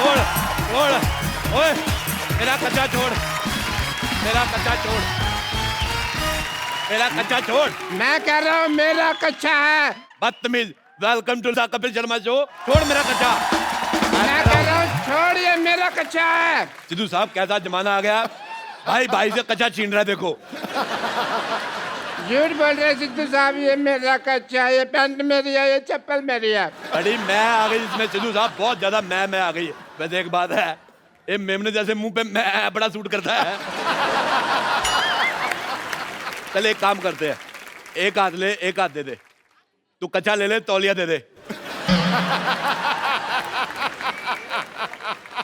छोड़ छोड़, ओए मेरा कच्चा छोड़, मेरा कच्चा छोड़, मेरा कच्चा छोड़। मैं कह रहा हूँ मेरा कच्चा है। बदतमीज। Welcome to the Kapil Sharma show. छोड़ मेरा कच्चा। मैं कह रहा हूँ छोड़, ये मेरा कच्चा है। सिद्धू साहब कैसा जमाना आ गया, भाई भाई से कच्चा छीन रहा है। देखो झूठ बोल रहे सिद्धू साहब, ये मेरा कच्चा है, ये पैंट मेरी है, ये चप्पल मेरी है। बड़ी मैं आ गई इसमें सिद्धू साहब, बहुत ज्यादा मैं आ गई है। वैसे एक बात है, ये मेमने जैसे मुंह पे मैं बड़ा सूट करता है। चल एक काम करते हैं, एक हाथ ले एक हाथ दे दे। तू कच्चा ले ले, तौलिया दे दे।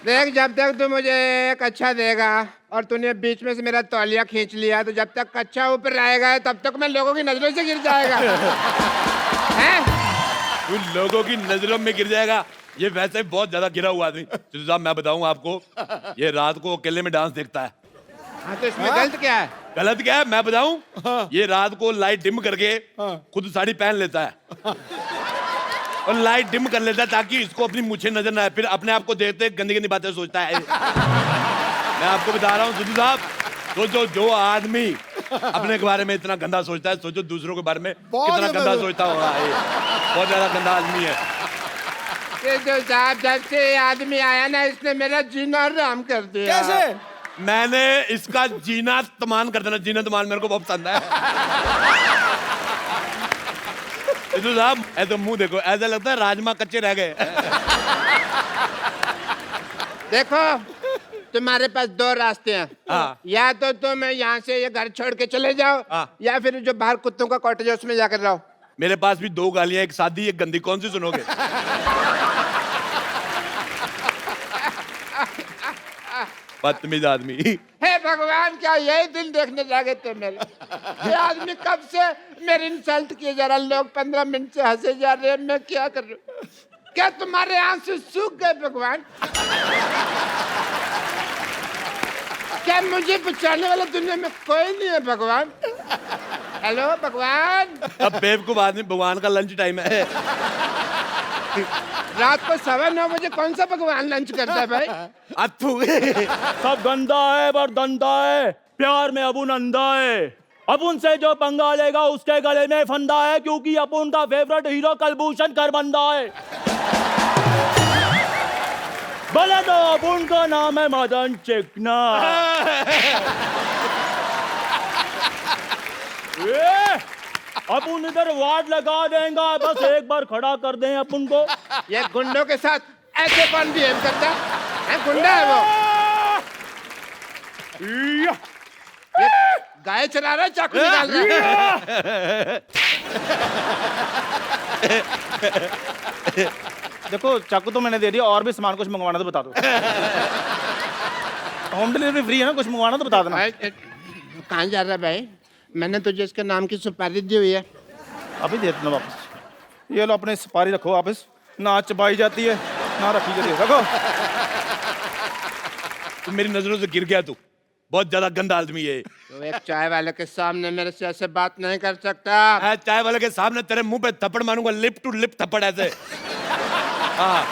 देख, जब तक तू मुझे एक अच्छा देगा और तूने बीच में से मेरा तौलिया खींच लिया, तो जब तक कच्चा ऊपर रहेगा तब तक मैं लोगों की नजरों से गिर जाएगा। हैं? तू लोगों की नजरों में गिर जाएगा। ये वैसे बहुत ज्यादा गिरा हुआ आदमी। सिद्धू साहब मैं बताऊं आपको, ये रात को अकेले में डांस देखता है। हाँ, तो इसमें गलत क्या है? गलत क्या है मैं बताऊं? ये रात को लाइट डिम करके खुद साड़ी पहन लेता है और लाइट डिम कर लेता है ताकि इसको अपनी मुझे नजर ना आए। फिर अपने आप को देखते गंदी गंदी बातें सोचता है। मैं आपको बता रहा हूँ सिद्धू साहब, सोचो जो आदमी अपने के बारे में इतना गंदा सोचता है, सोचो दूसरों के बारे में कितना गंदा सोचता होगा। ये बहुत ज्यादा गंदा आदमी है। सिद्धू साहब, जब से ये आदमी आया ना, इसने मेरा जीना हराम कर दिया। कैसे? मैंने इसका जीना तमान कर देना, जीना तमान मेरे को बहुत पसंद है। सिद्धू साहब ऐसे मुंह देखो, ऐसा लगता है राजमा कच्चे रह गए। देखो, तुम्हारे पास दो रास्ते हैं। हाँ। या तो तुम यहाँ से ये घर छोड़ के चले जाओ, हाँ। या फिर जो बाहर कुत्तों का कॉटेज है उसमें जाकर रहो। मेरे पास भी दो गालियां, एक सादी एक गंदी, कौन सी सुनोगे? बदतमीज आदमी। हे भगवान, क्या यही दिन देखने लगे थे मेरे? ये आदमी कब से मेरी इंसल्ट किए जा रहा, लोग 15 मिनट से हंसे जा रहे हैं, मैं क्या कर रहा हूँ? क्या तुम्हारे आंसू सूख गए भगवान? क्या मुझे बचाने वाला दुनिया में कोई नहीं है भगवान? हेलो भगवान। अब बेवकूफ आदमी, भगवान का लंच टाइम है। रात को 9:15 कौन सा भगवान लंच करता है भाई? अथू। सब गंदा है पर दंदा है, प्यार में अपुन अंधा है। अपुन से जो पंगा लेगा उसके गले में फंदा है, क्योंकि अपुन का फेवरेट हीरो कलभूषण खरबंदा है। भले तो अपुन का नाम है मदन चिकना। अपुन इधर वार्ड लगा देगा, बस एक बार खड़ा कर दें अपुन को। ये गुंडों के साथ ऐसे कौन बिहेव करता है? गुंडा है वो? ये गाय चला रहा है, चाकू निकाल रहा है। देखो, चाकू तो मैंने दे दिया, और भी सामान कुछ मंगवाना तो बता दो। होम डिलीवरी फ्री है ना, कुछ मंगवाना तो बता देना। कहाँ जा रहा है भाई? मैंने तुझे इसके नाम की सुपारी दी हुई है। अभी दे देना वापस। ये लो, अपने सुपारी रखो वापस। ना चबाई जाती है ना रखी जाती है, रखो। तू मेरी नजरों से गिर गया। तू बहुत ज्यादा गंदा आदमी है। तो एक चाय वाले के सामने मेरे से ऐसे बात नहीं कर सकता। मैं चाय वाले के सामने तेरे मुंह पे थप्पड़ मारूंगा, लिप टू लिप थप्पड़ ऐसे। हाँ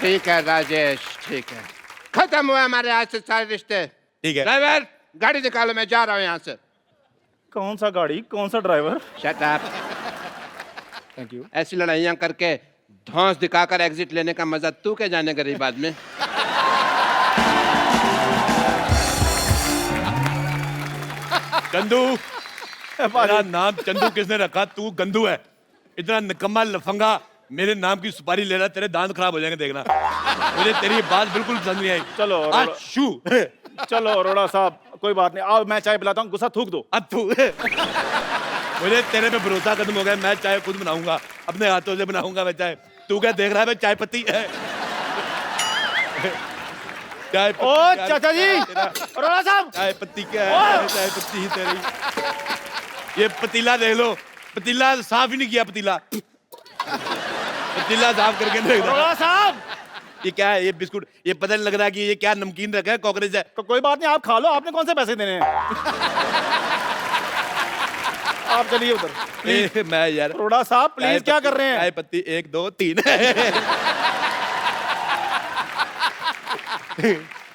ठीक है राजेश, ठीक है, खत्म हुआ हमारे आज से सारे रिश्ते। ठीक है। ड्राइवर, गाड़ी निकालो, मैं जा रहा हूँ यहाँ से। कौन सा गाड़ी, कौन सा driver? Shut up. Thank you. ऐसी लड़ाइयाँ करके धौंस दिखाकर एग्जिट लेने का मजा तू क्या जाने गरीब आदमी। चंदू, मेरा नाम चंदू किसने रखा? तू गंदू है। इतना निकम्मा लफंगा मेरे नाम की सुपारी ले रहा, तेरे दांत खराब हो जाएंगे देखना। मुझे तेरी बात बिल्कुल पसंद नहीं आई। चलो शू। चलो अरोड़ा साहब, कोई बात नहीं, आओ मैं चाय पिलाता हूँ, गुस्सा थूक दो। अथू। मुझे तेरे पे भरोसा खत्म हो गया। मैं चाय खुद बनाऊंगा, अपने हाथों से बनाऊंगा मैं चाय। तू क्या देख रहा है? मैं चाय पत्ती है। चाय पत्ती। ओ चाचा जी, अरोड़ा साहब, चाय पत्ती क्या है? चाय पत्ती ही तेरी। ये पतीला देख लो, पतीला साफ ही नहीं किया। पतीला साफ करके देख दो। अरोड़ा साहब, ये क्या है? ये बिस्कुट, ये पता नहीं लग रहा कि ये क्या नमकीन रखा है, कॉकरोच है। तो कोई बात नहीं, आप खा लो, आपने कौन से पैसे देने हैं? आप चलिए उधर। मैं यार अरोड़ा साहब प्लीज, क्या कर रहे हैं? चाय पत्ती 1 2 3।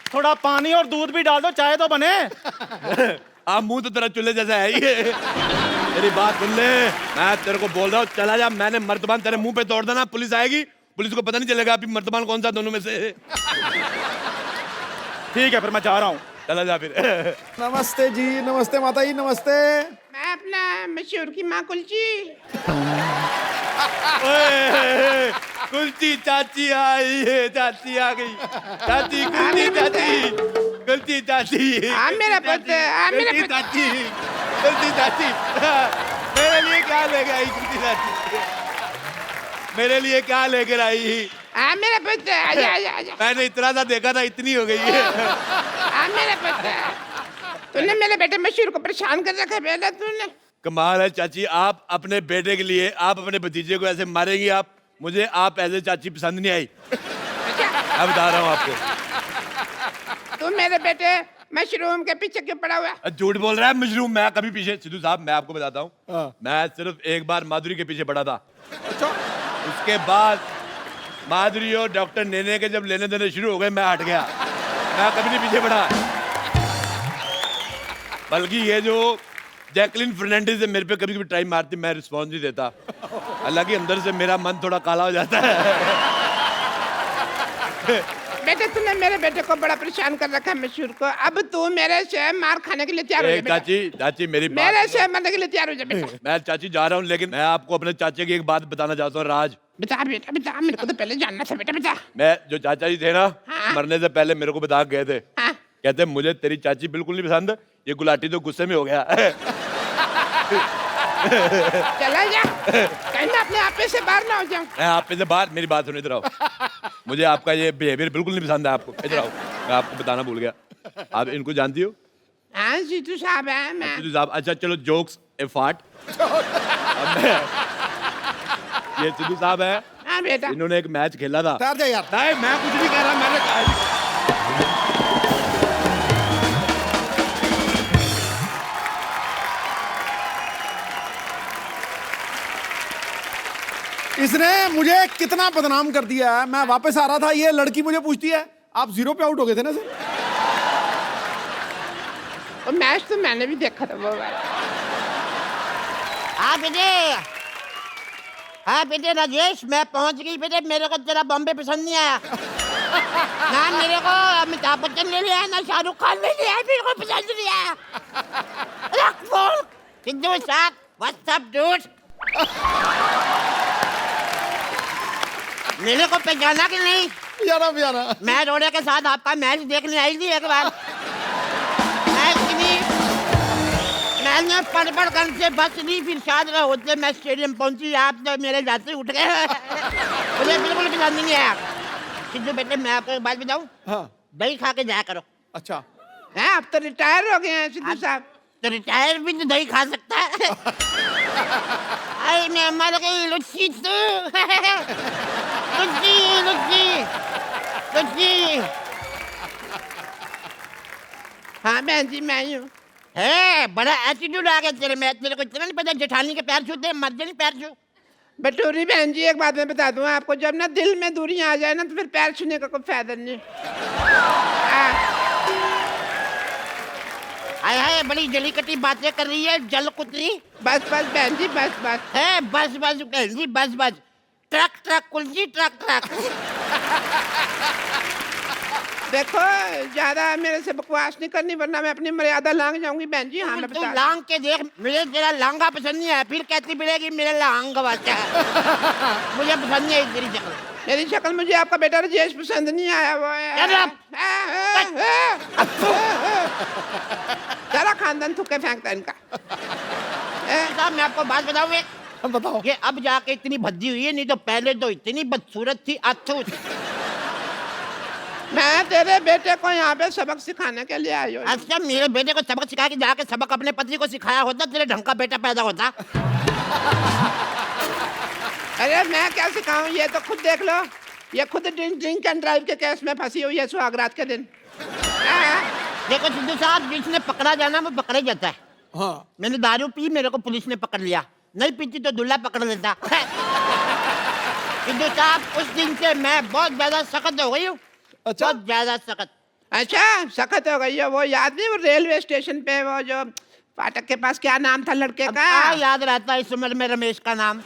थोड़ा पानी और दूध भी डाल दो, चाय तो बने। आप मुंह तो तेरा चूल्हे जैसा है ये। मेरी बात सुन ले, मैं तेरे को बोल रहा हूँ चला जा। मैंने मर्तबान तेरे मुंह पे तोड़ देना, पुलिस आएगी, पुलिस को पता नहीं चलेगा अभी मर्तबान कौन सा दोनों में से। ठीक है फिर मैं जा रहा हूँ। चला जा फिर। नमस्ते जी, नमस्ते माता जी, नमस्ते। मैं अपना मशहूर की माँ कुलची। ओए, कुल्ची चाची आई है, चाची आ गई। चाची कुल्ची चाची, कुल्ची चाची। हाँ मेरा पुत्र, हाँ मेरा कुल्ची पुत्र। चाची, कुल्ची चाची। मेरे लिए क्या लेके आई कुल्ची चाची? मेरे लिए क्या लेकर आई? हाँ मेरा पुत्र, आजा आजा आजा। मैंने इतना सा देखा था, इतनी हो गई है। हाँ मेरा पुत्र, तूने मेरे बेटे मशहूर को परेशान कर रखा है बेटा तूने। कमाल है चाची, आप अपने बेटे के लिए, आप अपने भतीजे को ऐसे मारेंगी? आप मुझे, आप ऐसे चाची पसंद नहीं आई। मैं बता रहा हूँ आपको। तू मेरे बेटे मशरूम के पीछे क्यों पड़ा हुआ है? झूठ बोल रहा है मशरूम। मैं कभी पीछे, सिद्धू साहब मैं आपको बताता हूँ, मैं सिर्फ एक बार माधुरी के पीछे पड़ा था। उसके बाद माधुरी और डॉक्टर नेने के जब लेने देने शुरू हो गए, मैं हट गया। मैं कभी नहीं पीछे पड़ा। बल्कि ये जो जैकलिन फर्नांडिस है, मेरे पे कभी कभी टाइम मारती, मैं रिस्पॉन्स नहीं देता। हालांकि अंदर से मेरा मन थोड़ा काला हो जाता है। बेटे तूने मेरे बेटे को बड़ा परेशान कर रखा है मशहूर को। अब तू मेरे से मार खाने के लिए तैयार हो जा बेटा। चाची, चाची मेरी बात, मेरे से मरने के लिए तैयार हो जा बेटा। मैं चाची जा रहा हूँ, लेकिन मैं आपको अपने चाचे की एक बात बताना चाहता हूँ। राज, बता बेटा बता, मेरे को तो पहले जानना था बेटा बता। मैं जो चाचा जी थे ना, हाँ। मरने से पहले मेरे को बता के गए थे। हाँ। कहते मुझे तेरी चाची बिल्कुल नहीं पसंद, ये गुलाटी तो गुस्से में हो गया। चला जा, कहीं मैं अपने आप से बाहर ना हो जाऊं। मैं आप पे से बाहर, मेरी बात सुनो, इधर आओ। मुझे आपका ये बिहेवियर बिल्कुल नहीं पसंद है आपको। इधर आओ, मैं आपको बताना भूल गया। आप इनको जानती हो? हाँ जीतू साहब है मैं। सिद्धू साहब, अच्छा चलो जोक्स ए फाट। ये सिद्धू साहब है, हाँ बेटा। इन्होंने एक मैच खेला था। ठहर जा यार। नहीं मैं कुछ नहीं कह रहा, मैंने कहा। इसने मुझे कितना बदनाम कर दिया है। मैं वापस आ रहा था, ये लड़की मुझे पूछती है आप 0 पे आउट हो गए थे ना सर? वो मैच तो मैंने भी देखा था वो वाला। हाँ बेटे, हाँ बेटे राजेश, मैं पहुंच गई बेटे। मेरे को तेरा बॉम्बे पसंद नहीं आया ना। मेरे को अमिताभ बच्चन ले लिया, ना शाहरुख खान ले लिया, मेरे को पसंद नहीं आया। रख फोन। सिद्धू साहब, व्हाट्स अप डूड? मेरे को पहचाना कि नहीं? यारा यारा। मैं रोड़े के साथ आपका मैच देखने आई थी एक बार। मैंने पड़ कर से बस नहीं, फिर शायद होते मैं स्टेडियम पहुंची, आप तो मेरे जाते उठ गए। मुझे बिल्कुल पसंद नहीं आया। सिद्धू बेटे मैं आपको एक बात बताऊं, हाँ दही खा के जाया करो। अच्छा। हैं अब तो रिटायर हो गए हैं सिद्धू साहब। तो रिटायर भी तो दही खा सकता है। आई मैं मर गई लुच्ची तू। लुच्ची लुच्ची लुच्ची। हाँ बहन जी मैं ही हूँ। है बड़ा एटीट्यूड आ गया तेरे में। तेरे को इतना नहीं पता जेठानी के पैर छूते, मर जाने पैर छू। बटूरी बहन जी एक बात मैं बता दूं आपको, जब ना दिल में दूरी आ जाए ना तो फिर पैर छूने का कोई फायदा नहीं। हाय हाय, बड़ी जली कटी बातें कर रही है जल कुतरी। बस बस बहन जी बस बस। है बस बस बहन जी बस बस। ट्रक ट्रक कुलजी ट्रक ट्रक। देखो ज्यादा मेरे से बकवास नहीं करनी, वरना मैं अपनी मर्यादा लांग जाऊंगी बहन जी। हाँ मैं तू बता। लांग के देख, मुझे तेरा लांगा पसंद नहीं है, फिर कहती मिलेगी मेरे लांग वाचा है। मुझे पसंद नहीं है तेरी शक्ल। मेरी शक्ल, मुझे आपका बेटा राजेश पसंद नहीं आया। वो सारा खानदान थुक्के फेंकता है इनका। साहब मैं आपको बात बताऊं एक, बताओ। ये अब जाके इतनी भद्दी हुई है, नहीं तो पहले तो इतनी बदसूरत थी। अथू मैं तेरे बेटे को यहाँ पे सबक सिखाने के लिए आई हूँ। अच्छा, मेरे बेटे को सबक सिखा के जाके सबक अपने पति को सिखाया होता, तेरे ढंग का बेटा पैदा होता। अरे मैं क्या सिखाऊं, ये तो खुद देख लो। ये खुद ड्रिंक एंड ड्राइव के केस में फंसी हुई है सुहागरात के दिन। देखो सिद्धू साहब, जिसने पकड़ा जाना वो पकड़े जाता है। हाँ मैंने दारू पी, मेरे को पुलिस ने पकड़ लिया। नहीं पीती तो दूल्हा पकड़ लेता। सिद्धू साहब, उस दिन से मैं बहुत ज्यादा सख्त हो गई हूँ। अच्छा। बहुत ज्यादा सख्त। अच्छा सख्त हो गई है। वो याद नहीं, वो रेलवे स्टेशन पे वो जो फाटक के पास क्या नाम था लड़के का? याद रहता है इस उम्र में रमेश का नाम।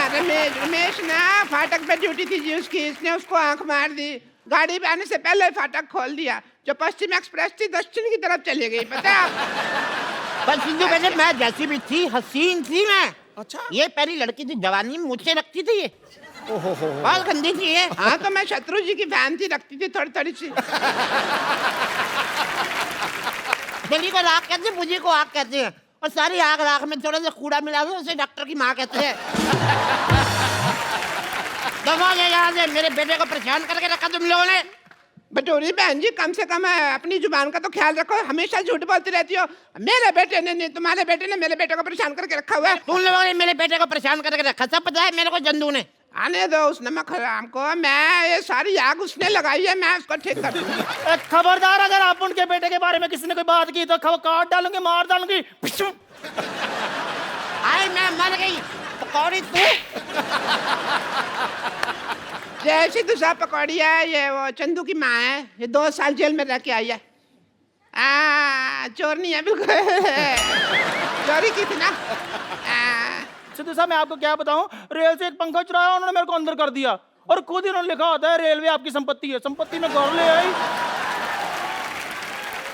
रमेश ना फाटक पे ड्यूटी थी जी उसकी, इसने उसको आंख मार दी। गाड़ी पे आने से पहले फाटक खोल दिया। जो पश्चिम एक्सप्रेस थी दक्षिण की तरफ चली गई, पता है? पर सिद्धू बेटे मैं जैसी भी थी हसीन थी मैं। अच्छा। ये पहली लड़की थी, जवानी में मुझसे रखती थी ये। बहुत गंदी थी ये। हाँ तो मैं शत्रु जी की फैन थी, रखती थी थोड़ी थोड़ी सी। दिल्ली को राख कहते हैं, मुझे को आग कहते हैं, और सारी आग राख में थोड़ा सा कूड़ा मिला दो उसे डॉक्टर की माँ कहते हैं। दफा ले यहाँ से, मेरे बेटे को परेशान करके रखा तुम लोगों ने। बटोरी बहन जी कम से कम अपनी जुबान का तो ख्याल रखो, हमेशा झूठ बोलती रहती हो। मेरे बेटे ने नहीं, तुम्हारे बेटे ने मेरे बेटे को परेशान करके रखा हुआ है। तुम लोगों ने मेरे बेटे को परेशान करके रखा, सब पता है मेरे को जंदू ने। आने दो उस नमक हराम को, मैं ये सारी आग उसने लगाई है, मैं उसको ठीक कर दूंगा। खबरदार, अगर आप उनके बेटे के बारे में किसी ने कोई बात की तो काट डालूंगी, मार डालूंगी। आई मैं मर गई पकौड़ी तू। जैसी दूसरा पकौड़ी है, ये वो चंदू की माँ है, ये 2 साल जेल में रह के आई है। चोर नहीं है बिल्कुल। चोरी की थी ना। सिद्धू साहब मैं आपको क्या बताऊं, रेल से एक पंखा चुराया उन्होंने, मेरे को अंदर कर दिया, और खुद ही उन्होंने लिखा होता है रेलवे आपकी संपत्ति है। संपत्ति में घर ले आई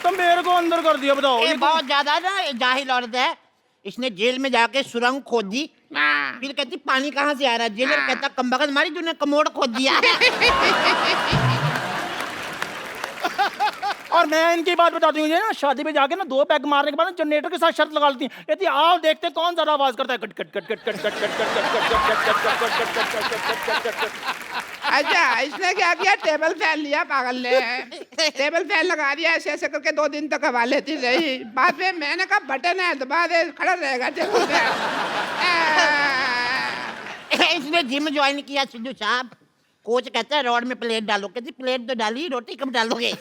तो मेरे को अंदर कर दिया। बताओ ये बहुत ज्यादा ना जाहिल औरत है। इसने जेल में जाके सुरंग खोद दी, फिर कहती पानी कहाँ से आ रहा है। जेलर कहता कमबख्त मारी तूने कमोड खोद दिया। और मैं इनकी बात बताती हूँ, ना शादी में जाके ना 2 पैग मारने के बाद ना जनरेटर के साथ शर्त लगा लेती हैं, कहती आओ देखते कौन ज्यादा आवाज करता है। Cut cut cut cut cut cut cut cut cut. अच्छा इसने क्या किया, टेबल फैन लिया पागल ने। टेबल फैन लगा दिया, ऐसे ऐसे करके 2 दिन तक हवा लेती रही। बाद में मैंने कहा बटन है दबा दे, खड़ा रहेगा टेबल फैन। इसने जिम ज्वाइन किया सिद्धू साहब। कोच कहता है रॉड में प्लेट डालो, कहती प्लेट तो डाली, रोटी कब डालोगे?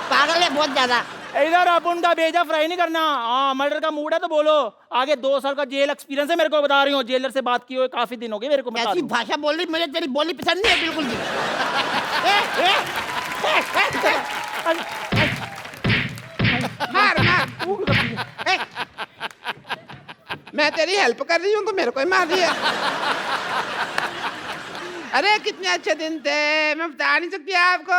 पागल है बहुत ज्यादा। इधर आप उनका भेजा फ्राई नहीं करना। हाँ मर्डर का मूड है तो बोलो। आगे 2 साल का जेल एक्सपीरियंस है मेरे को, बता रही हूँ। जेलर से बात की हुई काफी दिन हो गए मेरे को। ऐसी भाषा बोल रही, मुझे तेरी बोली पसंद नहीं है बिल्कुल भी। मार मार, मैं तेरी हेल्प कर रही हूँ तो मेरे को ही मार दिया। अरे कितने अच्छे दिन थे, मैं बता नहीं सकती आपको।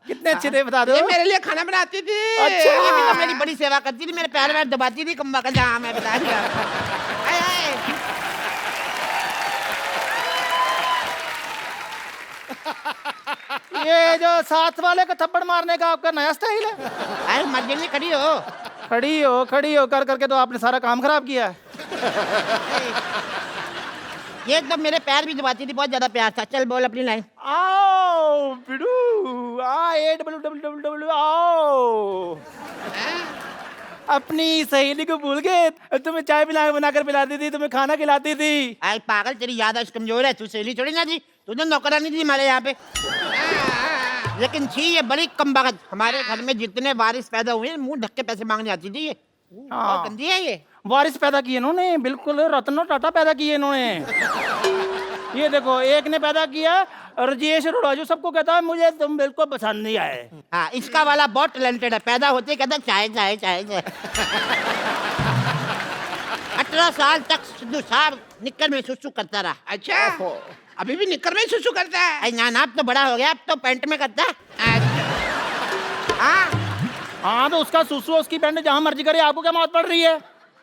कितने अच्छे थे बता दो। ये मेरे लिए खाना बनाती थी। अच्छा। ये भी तो मेरी बड़ी सेवा करती थी, मेरे पैर में दबाती थी कम्बा का। हाँ मैं बता दिया। ये जो साथ वाले को थप्पड़ मारने का आपका नया स्टाइल है। अरे मर्जी नहीं खड़ी हो। खड़ी हो कर करके तो आपने सारा काम खराब किया है। ये एकदम मेरे पैर भी दबाती थी, बहुत ज्यादा प्यार था। चल बोल अपनी लाइन। आओ बिडू AWWW आओ। अपनी सहेली को भूल गए, तुम्हें चाय बनाकर पिलाती थी, तुम्हें खाना खिलाती थी। आई पागल, तेरी याददाश्त कमजोर है। तू सहेली छोड़ी ना थी, तुझे नौकरानी थी हमारे यहाँ पे। लेकिन थी ये बड़ी कमबख्त। हमारे घर में जितने वारिस पैदा हुए मुंह ढक के पैसे मांगने आती थी ये। बहुत गंदी है ये। वारिस पैदा किए इन्होंने, बिल्कुल रत्न टाटा पैदा किए इन्होंने। ये देखो, एक ने पैदा किया राजेश अरोड़ा, जो सबको कहता है मुझे तुम बिल्कुल पसंद नहीं आए। हाँ इसका वाला बहुत टैलेंटेड है। पैदा होते ही कहता चाय चाय चाय चाय। 18 साल तक सिद्धू साहब निक्कर में सुसु करता रहा। अच्छा अभी भी निक्कर में सुसु करता है? अरे ना अब तो बड़ा हो गया, अब तो पैंट में करता है। हाँ तो उसका सुसु उसकी पैंट जहाँ मर्जी करे, आपको क्या मौत पड़ रही है?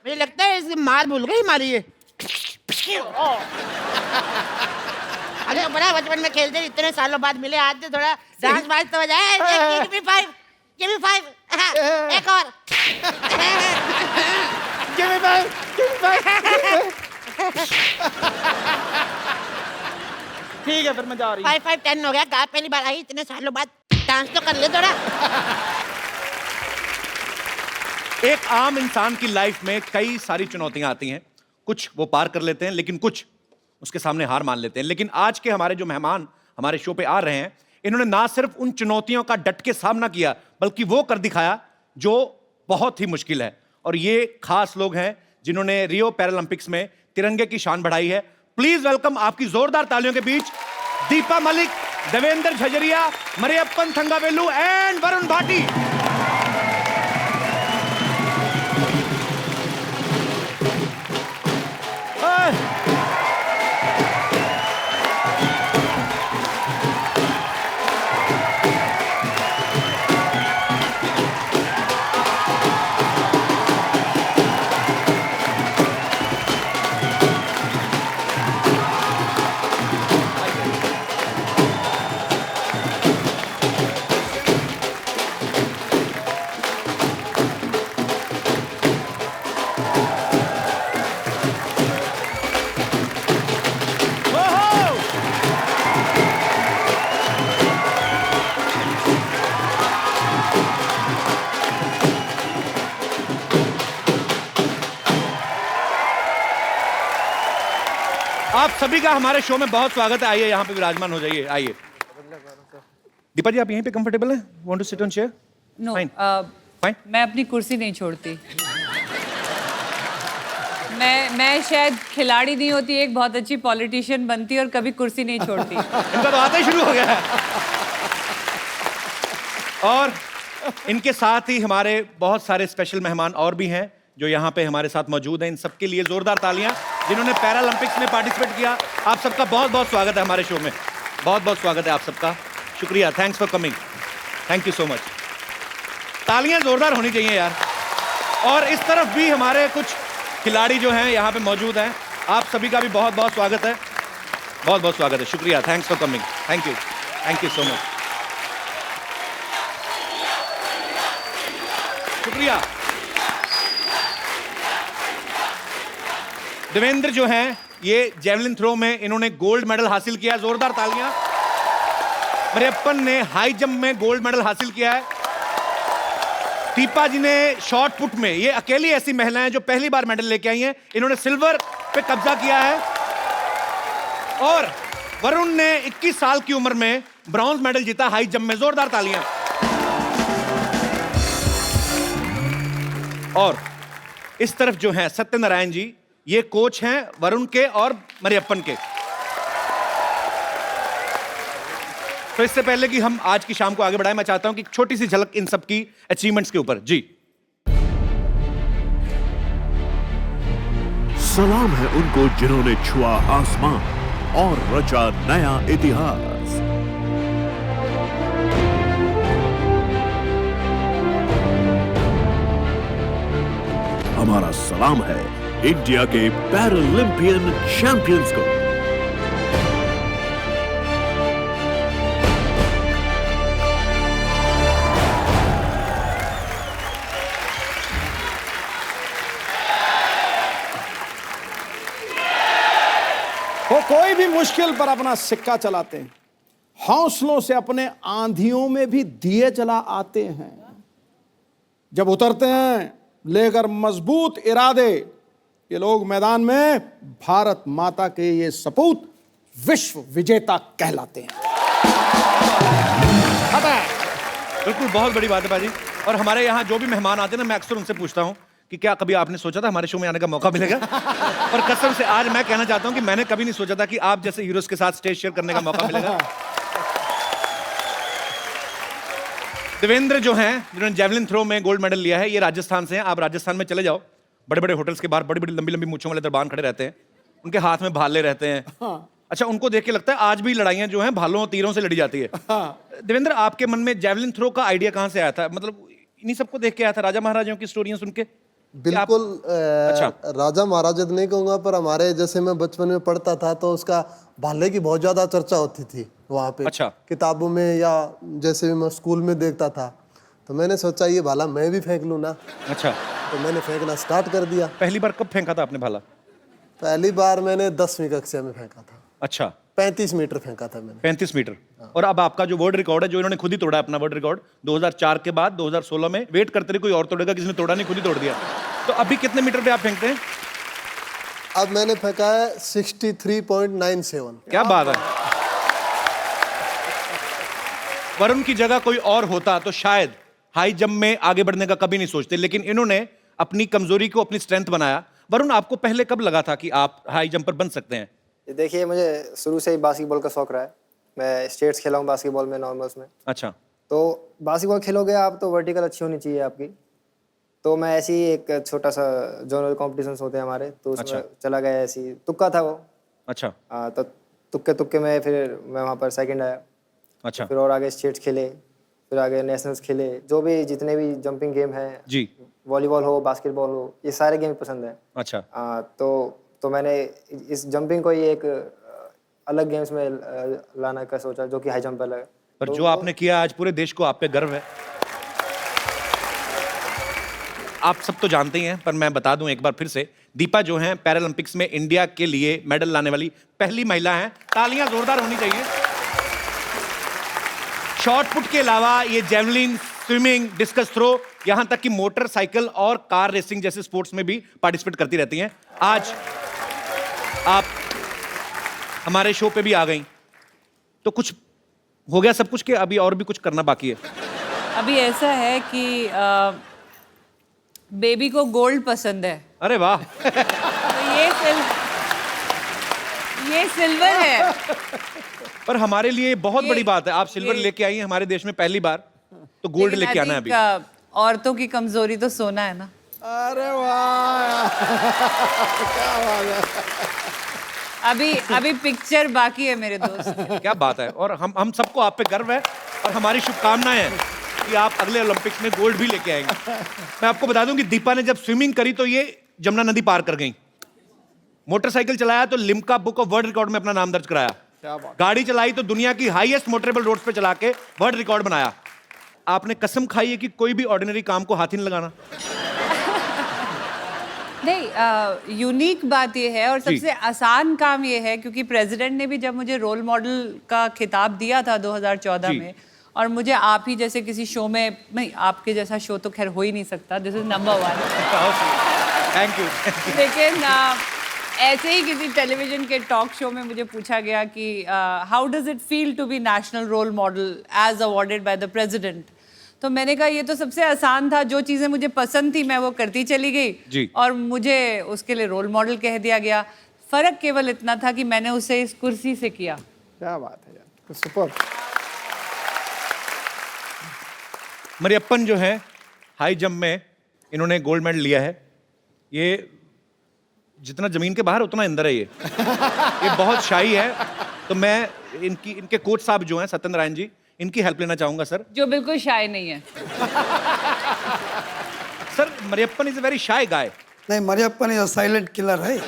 मुझे लगता है इसकी मार भूल गई हमारी ये। अरे बड़ा बचपन में खेलते, इतने सालों बाद मिले, आज तो थोड़ा डांस वांस तो हो जाए। Give me five, give me five, एक और। Give me five, give me five। ठीक है फिर मैं जा रही हूँ। 5 5 10 हो गया। कहा पहली बार आई इतने सालों बाद, डांस तो कर ले थोड़ा। एक आम इंसान की लाइफ में कई सारी चुनौतियां आती हैं, कुछ वो पार कर लेते हैं, लेकिन कुछ उसके सामने हार मान लेते हैं। लेकिन आज के हमारे जो मेहमान हमारे शो पे आ रहे हैं, इन्होंने ना सिर्फ उन चुनौतियों का डट के सामना किया, बल्कि वो कर दिखाया जो बहुत ही मुश्किल है। और ये खास लोग हैं जिन्होंने रियो पैरालंपिक्स में तिरंगे की शान बढ़ाई है। प्लीज वेलकम आपकी जोरदार तालियों के बीच दीपा मलिक देवेंद्र झजरिया, मरियप्पन थंगावेलू एंड वरुण भाटी। आप सभी का हमारे शो में बहुत स्वागत है। आइए यहाँ पे विराजमान हो जाइए। आइए दीपा जी, आप यहीं पे कंफर्टेबल हैं? Want to sit on chair? No, fine. मैं अपनी कुर्सी नहीं छोड़ती। मैं शायद खिलाड़ी नहीं होती, एक बहुत अच्छी पॉलिटिशियन बनती और कभी कुर्सी नहीं छोड़ती। इनका तो आता ही शुरू हो गया है। और इनके साथ ही हमारे बहुत सारे स्पेशल मेहमान और भी हैं जो यहाँ पे हमारे साथ मौजूद हैं। इन सबके लिए जोरदार तालियां, जिन्होंने पैरालंपिक्स में पार्टिसिपेट किया। आप सबका बहुत बहुत स्वागत है हमारे शो में। बहुत बहुत स्वागत है आप सबका। शुक्रिया, thanks for coming, thank you so much. तालियां जोरदार होनी चाहिए यार। और इस तरफ भी हमारे कुछ खिलाड़ी जो हैं यहाँ पे मौजूद हैं। आप सभी का भी बहुत बहुत स्वागत है। बहुत बहुत स्वागत है। शुक्रिया, thanks for coming, thank you so much. शुक्रिया। देवेंद्र जो हैं, ये जेवलिन थ्रो में इन्होंने गोल्ड मेडल हासिल किया। जोरदार तालियां। मरियप्पन ने हाई जंप में गोल्ड मेडल हासिल किया है। दीपा जी ने शॉर्ट पुट में, ये अकेली ऐसी महिला हैं जो पहली बार मेडल लेके आई हैं। इन्होंने सिल्वर पे कब्जा किया है। और वरुण ने 21 साल की उम्र में ब्रॉन्ज मेडल जीता हाई जंप में। जोरदार तालियां। और इस तरफ जो हैं सत्यनारायण जी, ये कोच हैं वरुण के और मरियप्पन के। तो इससे पहले कि हम आज की शाम को आगे बढ़ाएं, मैं चाहता हूं कि एक छोटी सी झलक इन सब की अचीवमेंट्स के ऊपर। जी, सलाम है उनको जिन्होंने छुआ आसमान और रचा नया इतिहास। हमारा सलाम है इंडिया के पैरालंपियन चैंपियंस को। वो कोई भी मुश्किल पर अपना सिक्का चलाते हैं, हौसलों से अपने आंधियों में भी दिए जला आते हैं। जब उतरते हैं लेकर मजबूत इरादे, ये लोग मैदान में भारत माता के ये सपूत विश्व विजेता कहलाते हैं। बिल्कुल, बहुत बड़ी बात है बाजी। और हमारे यहाँ जो भी मेहमान आते हैं ना, मैं अक्सर उनसे पूछता हूँ कि क्या कभी आपने सोचा था हमारे शो में आने का मौका मिलेगा? और कसम से आज मैं कहना चाहता हूँ कि मैंने कभी नहीं सोचा था कि आप जैसे हीरोज के साथ स्टेज शेयर करने का मौका मिलेगा। देवेंद्र जो हैं, जिन्होंने जेवलिन थ्रो में गोल्ड मेडल लिया है, ये राजस्थान से हैं। आप राजस्थान में चले जाओ, बड़े बड़े होटल्स के बाहर बड़ी बड़ी लंबी लंबी मूंछों वाले दरबान खड़े रहते हैं। उनके हाथ में भाले रहते हैं। अच्छा, उनको देख के लगता है आज भी लड़ाइयां जो हैं भालों और तीरों से लड़ी जाती है। देवेंद्र, आपके मन में जेवलिन थ्रो का आइडिया कहाँ से आया था? मतलब इन्हीं सबको देख के आया था, राजा महाराजाओं की स्टोरियां सुन के? बिल्कुल। अच्छा। राजा महाराजा तो नहीं कहूंगा, पर हमारे जैसे मैं बचपन में पढ़ता था तो उसका भाले की बहुत ज्यादा चर्चा होती थी वहाँ पे। अच्छा। किताबों में या जैसे भी मैं स्कूल में देखता था, तो मैंने सोचा ये भाला मैं भी फेंक लूँ ना। अच्छा, तो मैंने फेंकना स्टार्ट कर दिया। पहली बार कब फेंका था आपने भाला? पहली बार मैंने 10वीं कक्षा में फेंका था। अच्छा, 35 मीटर फेंका था मैंने। 35 मीटर। और अब आपका जो वर्ल्ड रिकॉर्ड है, जो इन्होंने खुद ही तोड़ा अपना वर्ल्ड रिकॉर्ड 2004 के बाद 2016 में, वेट करते रहे कोई और तोड़ेगा, किसी ने तोड़ा नहीं, खुद ही तोड़ दिया। तो अभी कितने मीटर पे आप फेंकते हैं? अब मैंने फेंका है 63.97। क्या बात है। वरुण की जगह कोई और होता तो शायद हाई जंप में आगे बढ़ने का कभी नहीं सोचते, लेकिन इन्होंने अपनी कमजोरी को अपनी स्ट्रेंथ बनाया। वरुण, आपको पहले कब लगा था कि आप हाई जंपर बन सकते हैं? देखिए, मुझे शुरू से ही बास्केटबॉल का शौक रहा है मैं स्टेट्स खेला हूँ बास्केटबॉल में, नॉर्मल्स में। अच्छा। तो बास्केटबॉल खेलोगे आप तो वर्टिकल अच्छी होनी चाहिए आपकी। तो मैं ऐसे ही एक छोटा सा जोनल कॉम्पिटिशन्स होते हैं हमारे, तो उसमें अच्छा। चला गया, ऐसे ही तुक्का था वो। अच्छा। तो तुक्के में फिर मैं वहाँ पर सेकंड आया। अच्छा। फिर और आगे स्टेट्स खेले, फिर आगे नेशनल्स खेले, जो भी जितने भी जंपिंग गेम हैं जी। वॉलीबॉल हो, बास्केटबॉल हो, ये सारे गेम पसंद है। अच्छा। तो मैंने इस जंपिंग को ही एक अलग गेम्स में लाना का सोचा, जो कि हाई जंप अलग है। पर तो जो आपने किया आज पूरे देश को आप पे गर्व है। आप सब तो जानते ही हैं, पर मैं बता दूं एक बार फिर से, दीपा जो हैं पैरालंपिक्स में इंडिया के लिए मेडल लाने वाली पहली महिला हैं। तालियां जोरदार होनी चाहिए। शॉट पुट के अलावा ये जेवलिन, स्विमिंग, डिस्कस थ्रो, यहां तक कि मोटरसाइकिल और कार रेसिंग जैसे स्पोर्ट्स में भी पार्टिसिपेट करती रहती हैं। आज आप हमारे शो पे भी आ गई, तो कुछ हो गया सब कुछ, के अभी और भी कुछ करना बाकी है? अभी ऐसा है कि बेबी को गोल्ड पसंद है, अरे वाह। तो ये सिल्वर है। पर हमारे लिए बहुत ये- बड़ी बात है, आप सिल्वर ये- लेके आई हैं हमारे देश में पहली बार, तो गोल्ड लेकिन लेके I आना है think, अभी। औरतों की कमजोरी तो सोना है ना। अरे वाह, क्या बात है। अभी पिक्चर बाकी है मेरे दोस्त। क्या बात है। और हम सबको आप पे गर्व है और हमारी शुभकामनाएं हैं कि आप अगले ओलंपिक्स में गोल्ड भी लेके आएंगे। मैं आपको बता दूं कि दीपा ने जब स्विमिंग करी तो ये जमुना नदी पार कर गई। मोटरसाइकिल चलाया तो Limca book of world record में अपना नाम दर्ज कराया। क्या बात। गाड़ी चलाई तो दुनिया की हाईएस्ट मोटरेबल रोड्स पे चला के वर्ल्ड रिकॉर्ड बनाया। आपने कसम खाई है कि कोई भी ऑर्डिनरी काम को हाथ ही नहीं लगाना। नहीं, यूनिक बात ये है और जी। सबसे आसान काम ये है, क्योंकि प्रेसिडेंट ने भी जब मुझे रोल मॉडल का खिताब दिया था 2014 जी। में, और मुझे आप ही जैसे किसी शो में, नहीं आपके जैसा शो तो खैर हो ही नहीं सकता, this is number 1, thank you. लेकिन ऐसे ही किसी टेलीविजन के टॉक शो में मुझे पूछा गया कि how does it feel to be national role model as awarded by the president. तो मैंने कहा ये तो सबसे आसान था, जो चीज़ें मुझे पसंद थी मैं वो करती चली जी। गई और मुझे उसके लिए रोल मॉडल कह दिया गया। फर्क केवल इतना था कि मैंने उसे इस कुर्सी से किया। क्या बात है यार, सुपर। मरियप्पन जो है हाई जंप में इन्होंने गोल्ड मेडल लिया है। ये जितना जमीन के बाहर उतना अंदर है ये बहुत शाई है। तो मैं इनके कोच साहब जो हैं सत्यनारायण जी, इनकी हेल्प लेना चाहूंगा सर। जो बिल्कुल शाय नहीं है। Sir Mariyappan is a very shy guy. नहीं, Mariyappan is a silent killer है।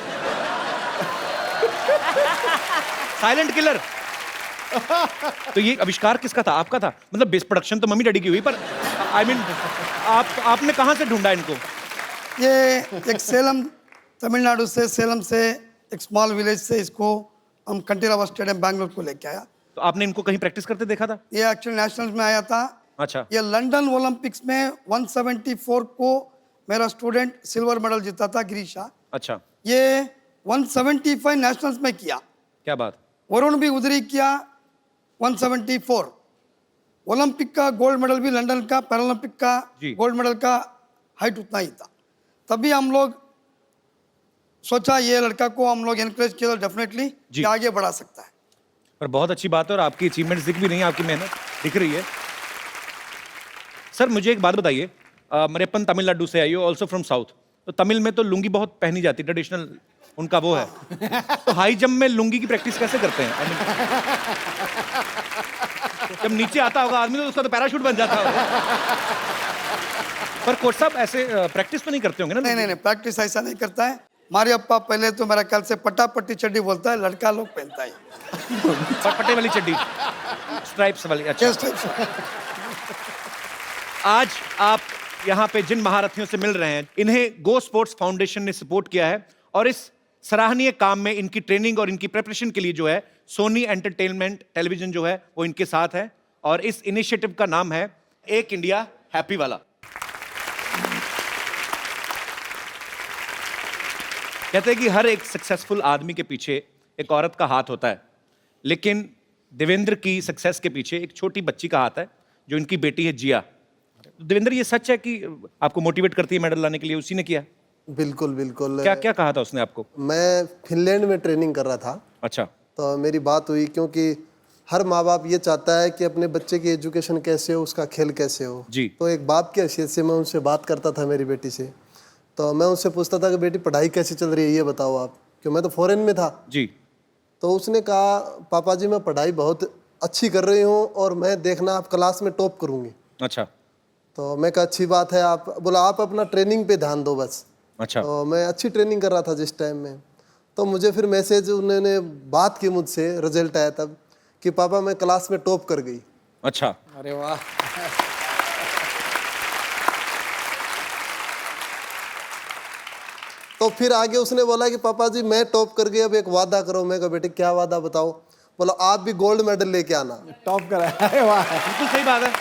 Silent killer. तो ये आविष्कार किसका था? आपका था? मतलब बेस प्रोडक्शन तो मम्मी डैडी की हुई, पर आई मीन आपने कहाँ से ढूंढा इनको? ये एक सेलम, तमिलनाडु से, सेलम से एक स्मॉल विलेज से इसको हम कंटीरावा स्टेडियम बैंगलोर को लेके आया। तो आपने इनको कहीं प्रैक्टिस करते देखा था? ये एक्चुअली नेशनल्स में आया था। अच्छा। ये लंदन ओलंपिक्स में 174 को मेरा स्टूडेंट सिल्वर मेडल जीता था, गिरीशा। अच्छा। ये 175 नेशनल्स में किया। क्या बात। वरुण भी उधर ही किया 174। ओलंपिक का गोल्ड मेडल भी लंदन का, पैरालंपिक का गोल्ड मेडल का हाइट उतना ही था। तभी हम लोग सोचा ये लड़का को हम लोग एनकरेज किया डेफिनेटली कि आगे बढ़ा सकता है। पर बहुत अच्छी बात है और आपकी अचीवमेंट्स दिख भी रही हैं, आपकी मेहनत दिख रही है। सर मुझे एक बात बताइए, मरियप्पन तमिलनाडु से आई हो, ऑल्सो फ्रॉम साउथ। तो तमिल में तो लुंगी बहुत पहनी जाती, ट्रेडिशनल उनका वो है। तो हाई जंप में लुंगी की प्रैक्टिस कैसे करते हैं? I mean, जब नीचे आता होगा आदमी तो उसका तो पैराशूट बन जाता होगा। पर कोच साहब ऐसे प्रैक्टिस तो नहीं करते होंगे ना? नहीं, प्रैक्टिस ऐसा नहीं करता है। मारियप्पा पहले तो मेरा ख्याल से पट्टी चड्डी बोलता है, लड़का लोग पहनता है पट्टे वाली चड्डी, स्ट्राइप्स वाली। अच्छा। आज आप यहाँ पे जिन महारथियों से मिल रहे हैं, इन्हें गो स्पोर्ट्स फाउंडेशन ने सपोर्ट किया है और इस सराहनीय काम में इनकी ट्रेनिंग और इनकी प्रिपरेशन के लिए जो है सोनी एंटरटेनमेंट टेलीविजन जो है वो इनके साथ है और इस इनिशिएटिव का नाम है एक इंडिया हैप्पी वाला। कहते हैं कि हर एक सक्सेसफुल आदमी के पीछे एक औरत का हाथ होता है, लेकिन देवेंद्र की सक्सेस के पीछे एक छोटी बच्ची का हाथ है जो इनकी बेटी है जिया। देवेंद्र ये सच है कि आपको मोटिवेट करती है मेडल लाने के लिए? उसी ने किया? बिल्कुल बिल्कुल। क्या क्या कहा था उसने आपको? मैं फिनलैंड में ट्रेनिंग कर रहा था। अच्छा। तो मेरी बात हुई क्योंकि हर माँ बाप ये चाहता है कि अपने बच्चे की एजुकेशन कैसे हो, उसका खेल कैसे हो। जी। तो एक बाप की हैसियत से मैं उनसे बात करता था मेरी बेटी से, तो मैं उससे पूछता था कि बेटी पढ़ाई कैसी चल रही है ये बताओ आप, क्यों मैं तो फॉरेन में था। जी। तो उसने कहा पापा जी मैं पढ़ाई बहुत अच्छी कर रही हूँ और मैं देखना आप क्लास में टॉप करूँगी। अच्छा। तो मैं कहा अच्छी बात है, आप बोला आप अपना ट्रेनिंग पे ध्यान दो बस। अच्छा। तो मैं अच्छी ट्रेनिंग कर रहा था जिस टाइम में, तो मुझे फिर मैसेज उन्होंने बात की मुझसे, रिजल्ट आया तब कि पापा मैं क्लास में टॉप कर गई। अच्छा। अरे वाह। तो फिर आगे उसने बोला कि पापा जी मैं टॉप कर गई, अब एक वादा करो। मैं कहा बेटे क्या वादा बताओ। बोला आप भी गोल्ड मेडल लेके आना। टॉप करा। अरे वाह। बिल्कुल सही बात है।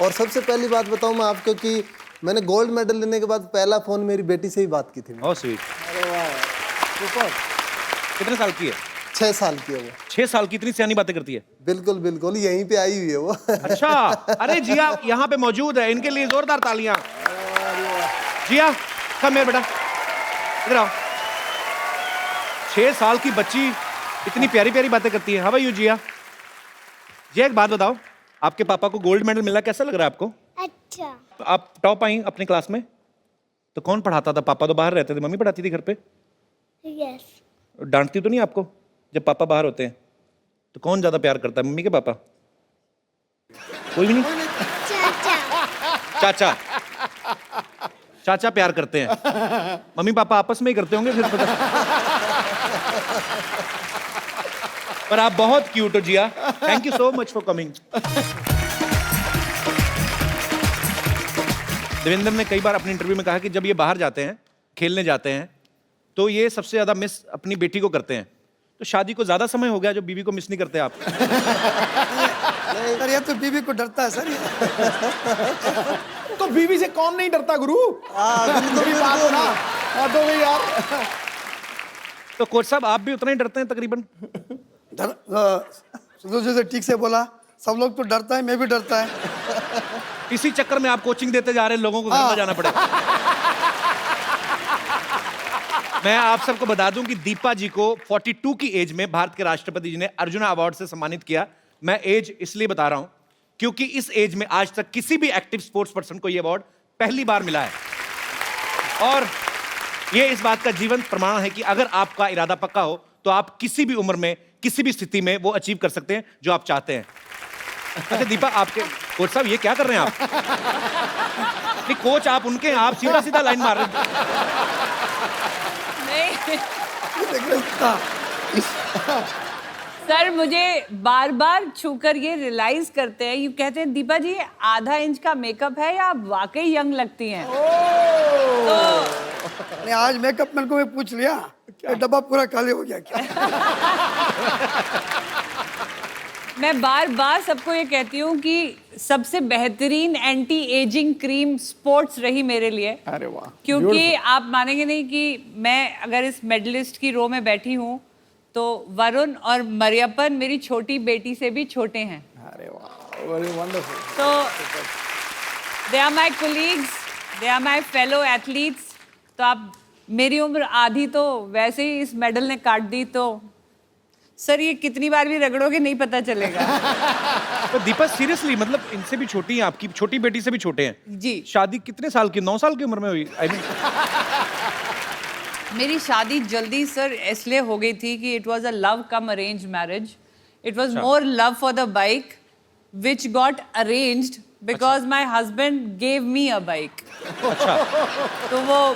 और सबसे पहली बात बताऊं मैं आपको कि मैंने गोल्ड मेडल लेने के बाद पहला फोन मेरी बेटी से ही बात की थी। बहुत स्वीट। अरे वाह सुपर। कितने साल की है? 6 साल की है वो। 6 साल की इतनी सियानी बातें करती है? बिल्कुल बिल्कुल, यहीं पे आई हुई है वो। अच्छा। अरे जिया यहाँ पे मौजूद है, इनके लिए जोरदार तालियां। जिया कम है बेटा, इधर आओ। 6 साल की बच्ची इतनी प्यारी प्यारी बातें करती है। हाउ आर यू जिया? जिया एक बात बताओ, आपके पापा को गोल्ड मेडल मिला, कैसा लग रहा है आपको? अच्छा। तो आप टॉप आई अपनी क्लास में, तो कौन पढ़ाता था? पापा तो बाहर रहते थे, मम्मी पढ़ाती थी घर पे? यस। डांटती तो नहीं आपको जब पापा बाहर होते हैं? तो कौन ज्यादा प्यार करता है, मम्मी के पापा? कोई भी नहीं? चाचा। चाचा प्यार करते हैं, मम्मी पापा आपस में ही करते होंगे फिर पता। पर आप बहुत क्यूट हो Jiya. Thank you so much for coming. Devendra ने कई बार अपने इंटरव्यू में कहा कि जब ये बाहर जाते हैं, खेलने जाते हैं, तो ये सबसे ज्यादा मिस अपनी बेटी को करते हैं। तो शादी को ज्यादा समय हो गया जो बीवी को मिस नहीं करते आप? सर ये तो बीवी को डरता है सर ये। तो बीवी से कौन नहीं डरता गुरु? बड़ी बात है ना। तो भाई यार। तो कोच साहब आप भी उतना ही डरते हैं तकरीबन? जैसे ठीक से बोला, सब लोग तो डरता है, मैं भी डरता है। इसी चक्कर में आप कोचिंग देते जा रहे हैं, लोगों को घर में जाना पड़ेगा। मैं आप सबको बता दूं कि दीपा जी को 42 की एज में भारत के राष्ट्रपति जी ने अर्जुन अवार्ड से सम्मानित किया। मैं एज इसलिए बता रहा हूं क्योंकि इस एज में आज तक किसी भी एक्टिव स्पोर्ट्स पर्सन को यह अवार्ड पहली बार मिला है। और यह इस बात का जीवंत प्रमाण है कि अगर आपका इरादा पक्का हो तो आप किसी भी उम्र में, किसी भी स्थिति में वो अचीव कर सकते हैं जो आप चाहते हैं। अच्छा दीपा, आपके कोच साहब ये क्या कर रहे हैं आप? नहीं कोच आप उनके हैं, आप सीधा सीधा लाइन मार रहे हैं। सर मुझे बार बार छूकर ये रियलाइज करते हैं, ये कहते हैं दीपा जी आधा इंच का मेकअप है या आप वाकई यंग लगती हैं। नहीं आज मेकअप मैन को मैं पूछ लिया, डब्बा पूरा खाली हो गया क्या? मैं बार बार सबको ये कहती हूँ कि सबसे बेहतरीन एंटी एजिंग क्रीम स्पोर्ट्स रही मेरे लिए। अरे वाह। क्योंकि आप मानेंगे नहीं कि मैं अगर इस मेडलिस्ट की रो में बैठी हूँ तो वरुण और मरियप्पन मेरी छोटी बेटी से भी छोटे हैं। अरे वाह, वेरी वंडरफुल। तो they are my colleagues, they are my fellow athletes. तो आप मेरी उम्र आधी तो वैसे ही इस मेडल ने काट दी, तो सर ये कितनी बार भी रगड़ोगे नहीं पता चलेगा। तो दीपा सीरियसली मतलब इनसे भी छोटी हैं, आपकी छोटी बेटी से भी छोटे हैं जी। शादी कितने साल की, 9 साल की उम्र में हुई? आई मीन मेरी शादी जल्दी सर इसलिए हो गई थी कि it was a love come arrange marriage. It was more love for the bike which got arranged because my husband gave me a bike. अच्छा। तो वो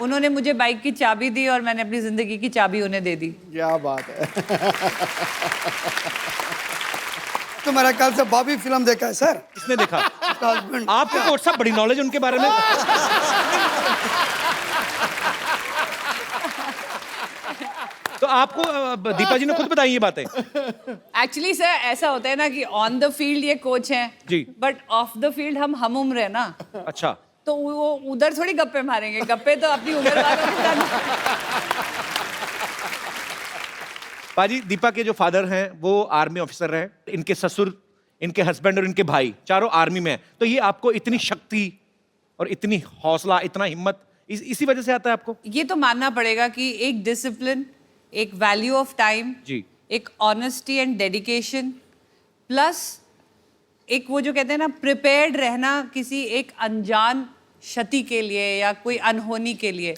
उन्होंने मुझे बाइक की चाबी दी और मैंने अपनी जिंदगी की चाबी उन्हें दे दी। क्या बात है। तो मेरा ख्याल से बॉबी फिल्म देखा है सर। किसने देखा? हस्बैंड। आपको कोच साहब बड़ी नॉलेज उनके बारे में। तो आपको दीपा जी ने खुद बताई ये बातें? एक्चुअली सर ऐसा होता है ना कि ऑन द फील्ड ये कोच हैं जी, बट ऑफ द फील्ड हम उम्र है ना। अच्छा। तो वो उधर थोड़ी गप्पे मारेंगे, गप्पे तो अपनी उम्र वालों के साथ। पाजी दीपा के जो फादर हैं वो आर्मी ऑफिसर हैं, इनके ससुर, इनके हस्बैंड और इनके भाई चारों आर्मी में हैं। तो ये आपको इतनी शक्ति और इतनी हौसला, इतना हिम्मत इसी वजह से आता है आपको? ये तो मानना पड़ेगा कि एक डिसिप्लिन, एक वैल्यू ऑफ टाइम जी। एक ऑनेस्टी एंड डेडिकेशन प्लस एक वो जो कहते हैं ना प्रिपेयर्ड रहना किसी एक अनजान क्षति के लिए या कोई अनहोनी के लिए।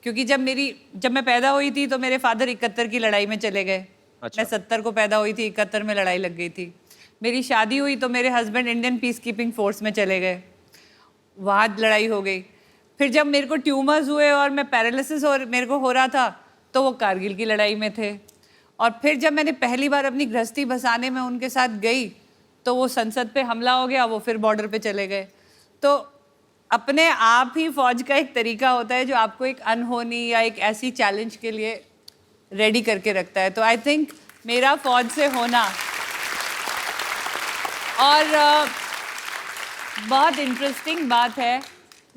क्योंकि जब मैं पैदा हुई थी तो मेरे फादर 71 की लड़ाई में चले गए। अच्छा। मैं 70 को पैदा हुई थी, 71 में लड़ाई लग गई थी। मेरी शादी हुई तो मेरे husband Indian peace keeping force में चले गए, वहाँ लड़ाई हो गई। फिर जब मेरे को ट्यूमर्स हुए और मैं पैरालिसिस और मेरे को हो रहा था तो वो कारगिल की लड़ाई में थे। और फिर जब मैंने पहली बार अपनी गृहस्थी बसाने में उनके साथ गई तो वो संसद पे हमला हो गया, वो फिर बॉर्डर पे चले गए। तो अपने आप ही फौज का एक तरीका होता है जो आपको एक अनहोनी या एक ऐसी चैलेंज के लिए रेडी करके रखता है। तो आई थिंक मेरा फौज से होना और बहुत इंटरेस्टिंग बात है,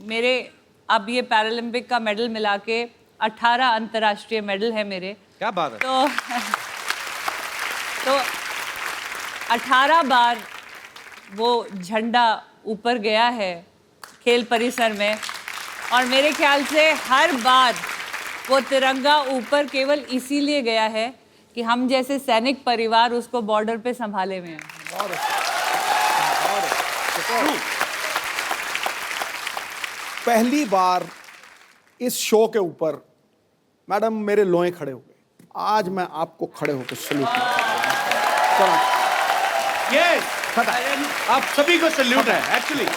मेरे अब ये पैरालंपिक का मेडल मिला के 18 अंतर्राष्ट्रीय मेडल है मेरे। क्या बात है। तो 18 बार वो झंडा ऊपर गया है खेल परिसर में और मेरे ख्याल से हर बार वो तिरंगा ऊपर केवल इसीलिए गया है कि हम जैसे सैनिक परिवार उसको बॉर्डर पे संभाले हुए हैं। पहली बार इस शो के ऊपर मैडम मेरे लोए खड़े हो गए। आज मैं आपको खड़े होकर सल्यूट करता यस, आप सभी को सल्यूट है actually.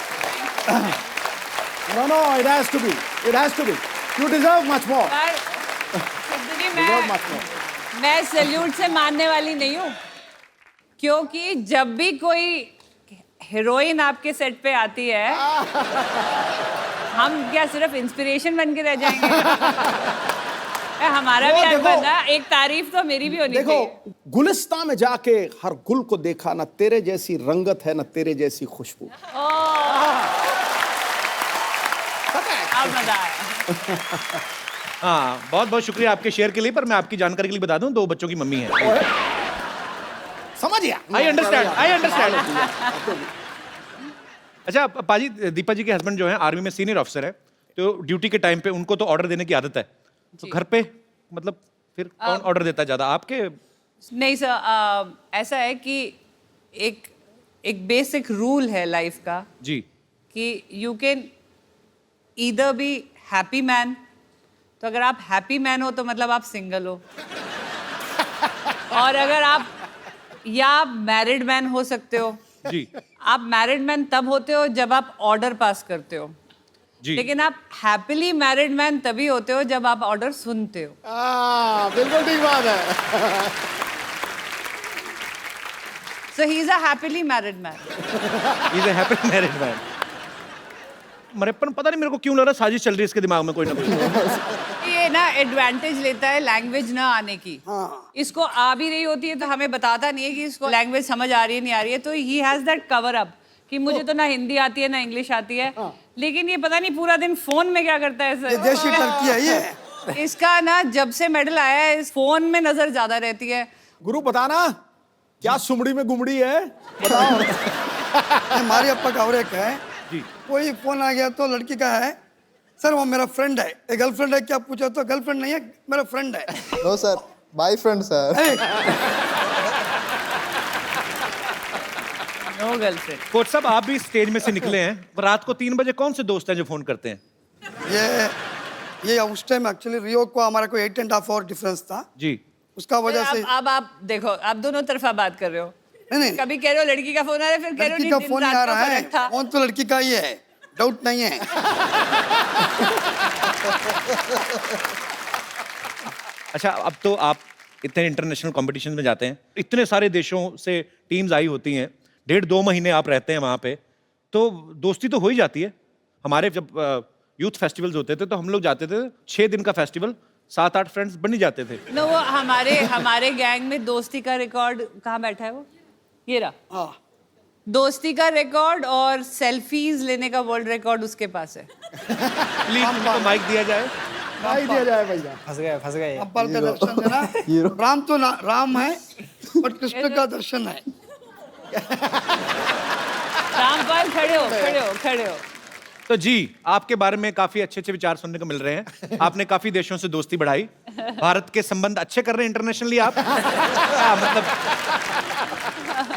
No, it has to be. It has to be. You deserve much more. मैं सैल्यूट से मानने वाली नहीं हूँ, क्योंकि जब भी कोई हीरोइन आपके सेट पे आती है हम क्या सिर्फ इंस्पिरेशन बन के रह जाएंगे? हमारा भी हक बनता, एक तारीफ तो मेरी भी होनी चाहिए। देखो, गुलिस्तान में जाके हर गुल को देखा, ना तेरे जैसी रंगत है ना तेरे जैसी खुशबू। मजा आया। हाँ, बहुत बहुत शुक्रिया आपके शेयर के लिए। पर मैं आपकी जानकारी के लिए बता दूं, 2 बच्चों की मम्मी है। समझ गया। I understand. अच्छा पाजी, दीपा जी के हस्बैंड जो है आर्मी में सीनियर ऑफिसर है, तो ड्यूटी के टाइम पे उनको तो ऑर्डर देने की आदत है। तो घर पे मतलब फिर कौन ऑर्डर देता है ज्यादा, आपके? नहीं सर, ऐसा है कि एक बेसिक रूल है लाइफ का जी कि you can either be happy man, तो अगर आप हैप्पी मैन हो तो मतलब आप सिंगल हो, और अगर आप मैरिड मैन हो सकते हो। जी। आप मैरिड मैन तब होते हो जब आप ऑर्डर पास करते हो जी। लेकिन आप हैप्पीली मैरिड मैन तभी होते हो जब आप ऑर्डर सुनते हो। बिल्कुल ठीक बात है। So he is a happily married man. He is a happy married man. मरेपन पता नहीं मेरे को क्यों लग रहा है साजिश चल रही है इसके दिमाग में कोई ना कोई। ये ना एडवांटेज लेता है लैंग्वेज ना आने की। इसको आ भी रही होती है तो हमें बताता नहीं है कि इसको लैंग्वेज समझ आ रही है नहीं आ रही है, तो he has that cover up कि मुझे तो ना हिंदी आती है ना इंग्लिश आती है, लेकिन ये पता नहीं पूरा दिन फोन में क्या करता है सर। देशी टर्की है ये। इसका ना जब से मेडल आया है इस फोन में नजर ज्यादा रहती है। गुरु बताना क्या सुमड़ी में गुमड़ी है, बताओ। हमारे अप्पा का और एक है जी। कोई फोन आ गया तो लड़की का है, सर वो मेरा फ्रेंड है। एक गर्लफ्रेंड है क्या पूछा तो गर्लफ्रेंड नहीं है, मेरा फ्रेंड है। No sir, my friend sir. No girlfriend. Coach साहब, आप भी स्टेज में से निकले हैं, पर रात को 3 बजे कौन से दोस्त हैं जो फोन करते हैं? ये उस टाइम एक्चुअली रियो को हमारा कोई 8.5 आवर डिफरेंस था जी। उसका वजह से। अब आप देखो, आप दोनों तरफा बात कर रहे हो। नहीं, कभी कह रहे हो लड़की का फोन आ रहा है, फिर कह रहे हो लड़की का दिन फोन रात आ का रहा है, फर्क था। फोन तो लड़की का ही है, डाउट नहीं है। अच्छा, अब तो आप इतने इंटरनेशनल कंपटीशन में जाते हैं, इतने सारे देशों से टीम्स आई होती हैं, 1.5-2 महीने आप रहते हैं वहाँ पे, तो दोस्ती तो हो ही जाती है। हमारे जब यूथ फेस्टिवल्स होते थे तो हम लोग जाते थे, 6 दिन का फेस्टिवल, 7-8 फ्रेंड्स बन ही जाते थे। नो, वो हमारे गैंग में दोस्ती का रिकॉर्ड कहाँ बैठा है वो? ये रहा। दोस्ती का रिकॉर्ड और सेल्फीज लेने का वर्ल्ड रिकॉर्ड उसके पास है। प्लीज उनको माइक दिया जाए। माइक दिया जाए भैया। फंस गए। अब्बाल का दर्शन देना। राम तो राम है बट कृष्ण का दर्शन है। रामपाल खड़े हो। तो जी, आपके बारे में काफी अच्छे विचार सुनने को मिल रहे हैं। आपने काफी देशों से दोस्ती बढ़ाई, भारत के संबंध अच्छे कर रहे हैं इंटरनेशनली आप? क्या मतलब?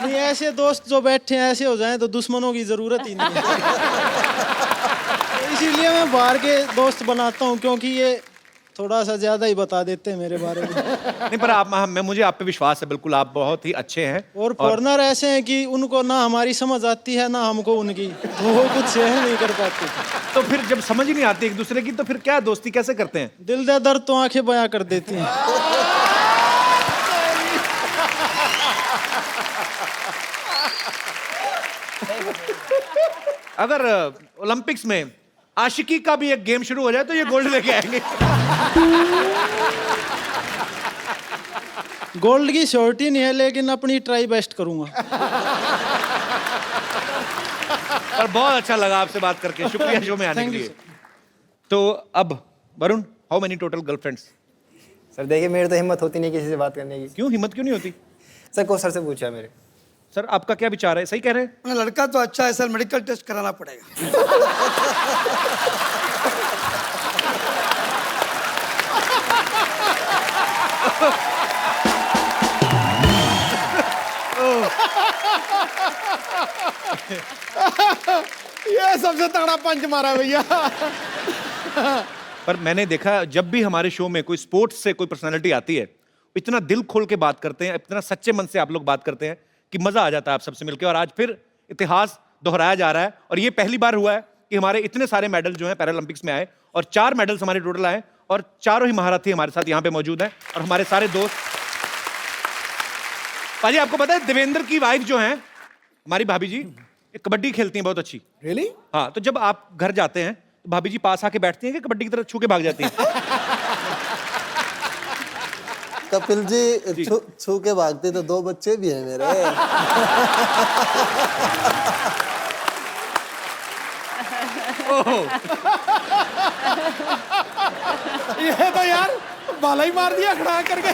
नहीं, ऐसे दोस्त जो बैठे हैं ऐसे हो जाएं तो दुश्मनों की जरूरत ही नहीं है। तो इसीलिए मैं बाहर के दोस्त बनाता हूँ, क्योंकि ये थोड़ा सा ज्यादा ही बता देते हैं मेरे बारे में। नहीं, पर आप मुझे आप पे विश्वास है, बिल्कुल आप बहुत ही अच्छे हैं। और फॉरनर ऐसे हैं कि उनको ना हमारी समझ आती है ना हमको उनकी, तो वो कुछ सहन नहीं कर पाते। तो फिर जब समझ ही नहीं आती एक दूसरे की, तो फिर क्या दोस्ती कैसे करते हैं? दिल दे दर्द तो आंखें बयां कर देती हैं। अगर ओलंपिक्स में आशिकी का भी एक गेम शुरू हो जाए तो ये गोल्ड लेके आएंगे। गोल्ड की श्योरिटी नहीं है, लेकिन अपनी ट्राई बेस्ट करूंगा। और बहुत अच्छा लगा आपसे बात करके, शुक्रिया शो में आने के लिए। तो अब Varun, how many total girlfriends? Sir देखिए, मेरी तो हिम्मत होती नहीं किसी से बात करने की। क्यों हिम्मत क्यों नहीं होती? सर को सर से पूछा मेरे। सर आपका क्या विचार है? सही कह रहे हैं? लड़का तो अच्छा है सर, मेडिकल टेस्ट कराना पड़ेगा। ये सबसे तगड़ा पंच मारा भैया। पर मैंने देखा जब भी हमारे शो में कोई स्पोर्ट्स से कोई पर्सनालिटी आती है, इतना दिल खोल के बात करते हैं, इतना सच्चे मन से आप लोग बात करते हैं कि मजा आ जाता है आप सबसे मिलकर। और आज फिर इतिहास दोहराया जा रहा है, और ये पहली बार हुआ है कि हमारे इतने सारे मेडल जो हैं पैरालंपिक्स में आए, और 4 मेडल्स हमारे टोटल आए, और चारों ही महारथी हमारे साथ यहाँ पे मौजूद हैं, और हमारे सारे दोस्त। पाजी, आपको पता है देवेंद्र की वाइफ जो है हमारी भाभी जी, ये कबड्डी खेलती हैं बहुत अच्छी। रियली? हाँ, तो जब आप घर जाते हैं तो भाभी जी पास आके बैठती हैं कि कबड्डी की तरह छू के भाग जाती हैं? कपिल जी छू के भागते तो 2 बच्चे भी हैं मेरे। ये तो यार बाला ही मार दिया खड़ा करके।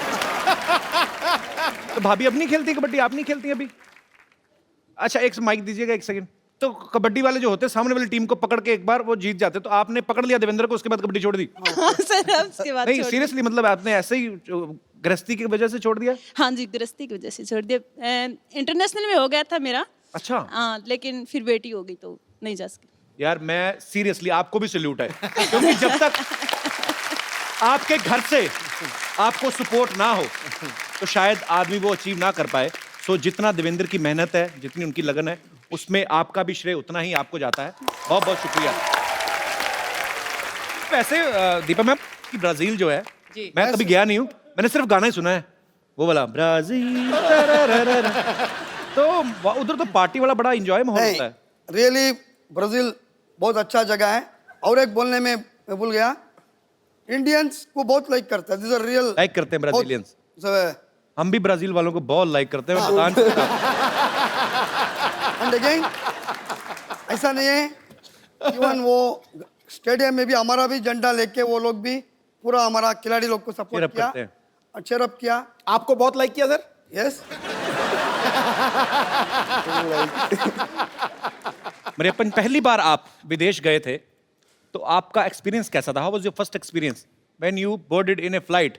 तो भाभी अब नहीं खेलती कबड्डी? आप नहीं खेलती अभी? अच्छा, एक माइक दीजिएगा, एक सेकंड। तो कबड्डी वाले जो होते हैं सामने वाली टीम को पकड़ के एक बार वो जीत जाते, तो आपने पकड़ लिया देवेंद्र को, उसके बाद कबड्डी छोड़ दी? सर उसके बाद नहीं, सीरियसली, मतलब आपने ऐसे ही गृहस्थी की वजह से छोड़ दिया? हाँ जी, गृहस्थी की वजह से छोड़ दिया। इंटरनेशनल में हो गया था मेरा। अच्छा। हाँ, लेकिन फिर बेटी हो गई तो नहीं जा सकी। यार मैं सीरियसली आपको भी सैल्यूट है, क्योंकि जब तक आपके घर से आपको सपोर्ट ना हो तो शायद आदमी वो अचीव ना कर पाए। तो जितना देवेंद्र की मेहनत है, जितनी उनकी लगन है, उसमें आपका भी श्रेय उतना ही आपको जाता है। बहुत बहुत शुक्रिया। वैसे दीपा मैम की ब्राजील जो है, मैं कभी गया नहीं हूँ, मैंने सिर्फ गाना ही सुना है, वो वाला ब्राजील। तो उधर तो पार्टी वाला बड़ा एंजॉय माहौल होता है। रियली ब्राजील बहुत अच्छा जगह है। और एक बोलने में मैं भूल गया, इंडियंस को बहुत लाइक करता है। दिस आर रियल लाइक करते हैं ब्राजीलियंस। हम भी ब्राजील वालों को बहुत लाइक करते हैं। एंड अगेन ऐसा नहीं है, इवन वो स्टेडियम में भी हमारा भी झंडा लेके वो लोग भी पूरा हमारा खिलाड़ी लोग को सपोर्ट किया और चेयरअप किया। आपको बहुत लाइक किया सर? यस। मेरे अपन पहली बार आप विदेश गए थे, तो आपका एक्सपीरियंस कैसा था? How was your first experience when you boarded in a flight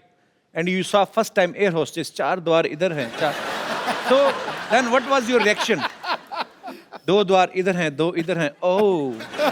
and you saw first time air hostess 4 द्वार इधर हैं, तो then what was your reaction? 2 द्वार इधर हैं, 2 इधर हैं। ओह